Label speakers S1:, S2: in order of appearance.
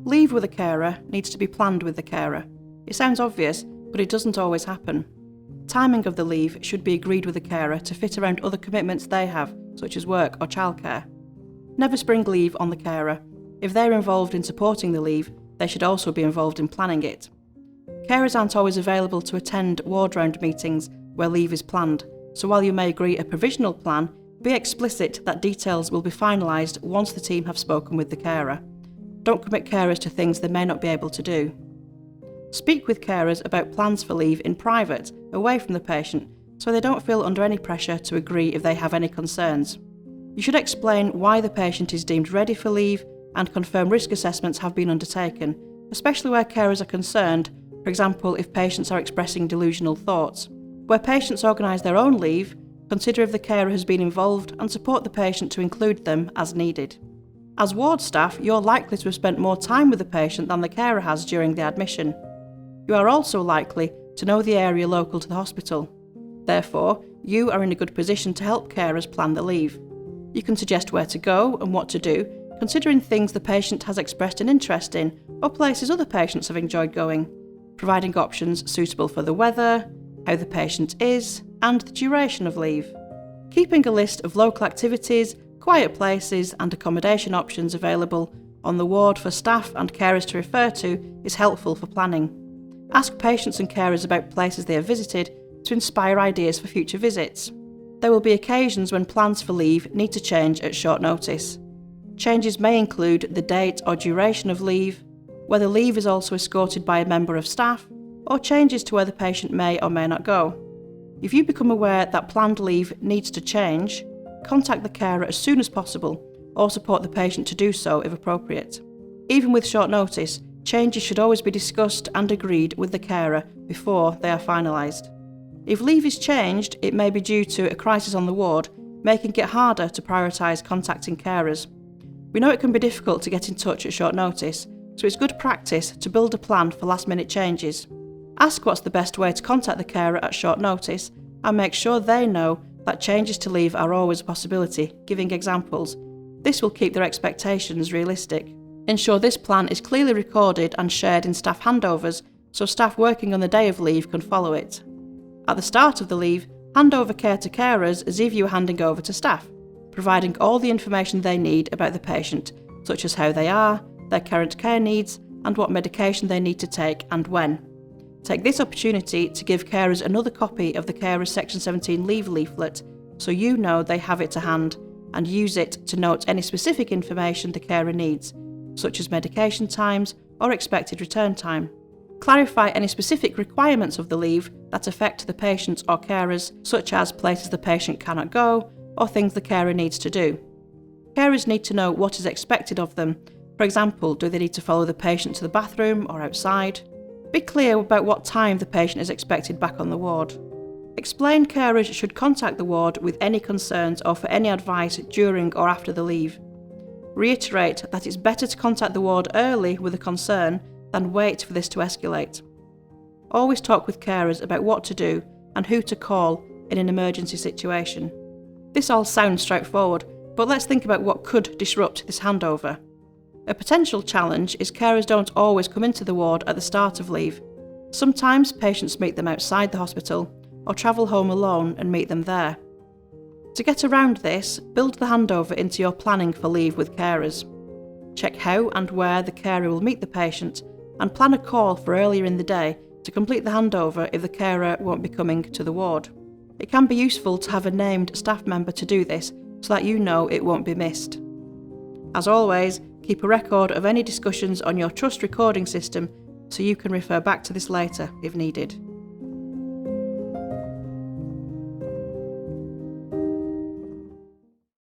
S1: Leave with a carer needs to be planned with the carer. It sounds obvious, but it doesn't always happen. Timing of the leave should be agreed with the carer to fit around other commitments they have, such as work or childcare. Never spring leave on the carer. If they're involved in supporting the leave, they should also be involved in planning it. Carers aren't always available to attend ward round meetings where leave is planned, so while you may agree a provisional plan, be explicit that details will be finalised once the team have spoken with the carer. Don't commit carers to things they may not be able to do. Speak with carers about plans for leave in private, away from the patient, so they don't feel under any pressure to agree if they have any concerns. You should explain why the patient is deemed ready for leave and confirm risk assessments have been undertaken, especially where carers are concerned, for example if patients are expressing delusional thoughts. Where patients organise their own leave, consider if the carer has been involved and support the patient to include them as needed. As ward staff, you're likely to have spent more time with the patient than the carer has during the admission. You are also likely to know the area local to the hospital. Therefore, you are in a good position to help carers plan the leave. You can suggest where to go and what to do, considering things the patient has expressed an interest in or places other patients have enjoyed going, providing options suitable for the weather, how the patient is, and the duration of leave. Keeping a list of local activities, quiet places and accommodation options available on the ward for staff and carers to refer to is helpful for planning. Ask patients and carers about places they have visited to inspire ideas for future visits. There will be occasions when plans for leave need to change at short notice. Changes may include the date or duration of leave, whether leave is also escorted by a member of staff, or changes to where the patient may or may not go. If you become aware that planned leave needs to change, contact the carer as soon as possible or support the patient to do so if appropriate. Even with short notice, changes should always be discussed and agreed with the carer before they are finalised. If leave is changed, it may be due to a crisis on the ward, making it harder to prioritise contacting carers. We know it can be difficult to get in touch at short notice, so it's good practice to build a plan for last-minute changes. Ask what's the best way to contact the carer at short notice and make sure they know that changes to leave are always a possibility, giving examples. This will keep their expectations realistic. Ensure this plan is clearly recorded and shared in staff handovers so staff working on the day of leave can follow it. At the start of the leave, hand over care to carers as if you were handing over to staff, providing all the information they need about the patient, such as how they are, their current care needs, and what medication they need to take and when. Take this opportunity to give carers another copy of the Carers Section 17 leave leaflet so you know they have it to hand and use it to note any specific information the carer needs, such as medication times or expected return time. Clarify any specific requirements of the leave that affect the patient or carers, such as places the patient cannot go or things the carer needs to do. Carers need to know what is expected of them. For example, do they need to follow the patient to the bathroom or outside? Be clear about what time the patient is expected back on the ward. Explain carers should contact the ward with any concerns or for any advice during or after the leave. Reiterate that it's better to contact the ward early with a concern than wait for this to escalate. Always talk with carers about what to do and who to call in an emergency situation. This all sounds straightforward, but let's think about what could disrupt this handover. A potential challenge is carers don't always come into the ward at the start of leave. Sometimes patients meet them outside the hospital or travel home alone and meet them there. To get around this, build the handover into your planning for leave with carers. Check how and where the carer will meet the patient and plan a call for earlier in the day to complete the handover if the carer won't be coming to the ward. It can be useful to have a named staff member to do this so that you know it won't be missed. As always, keep a record of any discussions on your trust recording system so you can refer back to this later if needed.